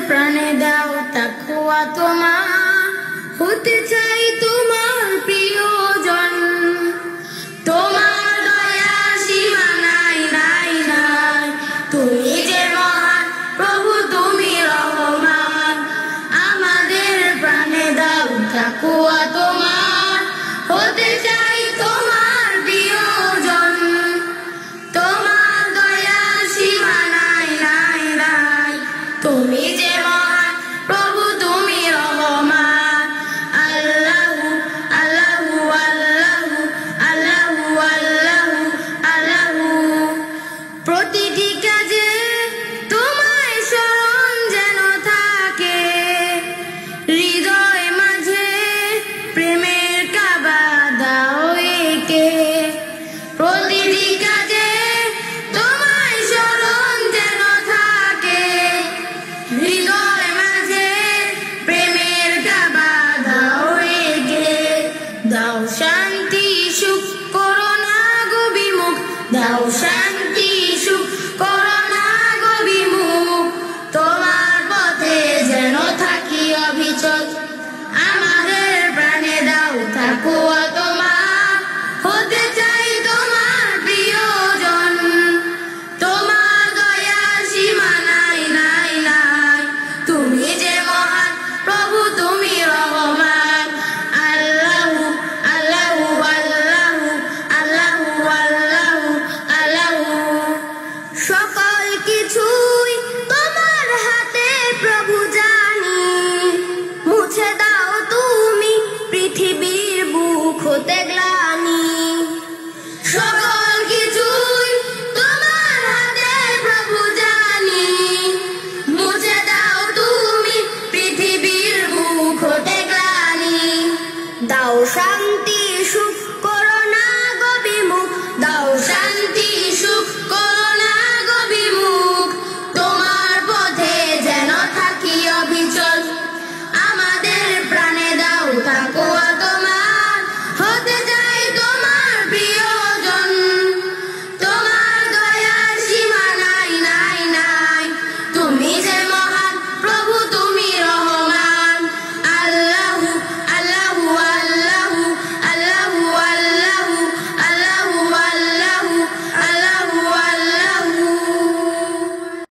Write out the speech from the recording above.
প্রাণে দাও তাকওয়া তোমার, হতে চাই তোমার প্রিয়জন। তোমার দয়া সীমা নাই নাই নাই, তুমি যে মহান প্রভু, তুমি রহমান। আমাদের প্রাণে দাও তাকওয়া তোমার, হতে চাই তোমার প্রিয়জন। তোমার দয়া সীমা নাই নাই নাই, তুমি যে মহান প্রভু, তুমি রহমান। আল্লাহু আল্লাহু আল্লাহু আল্লাহু আল্লাহু আল্লাহু, প্রতিটি কাজে তোমায় স্মরণ যেন থাকে, হৃদয় মাঝে প্রেমের কাবা দাও এঁকে। প্রতিটি কাজে তোমায় স্মরণ যেন থাকে, হৃদয় মাঝে প্রেমের কাবা দাও এঁকে। দাও শান্তি সুখ, করো না গো বিমুখ, দাও শান্তি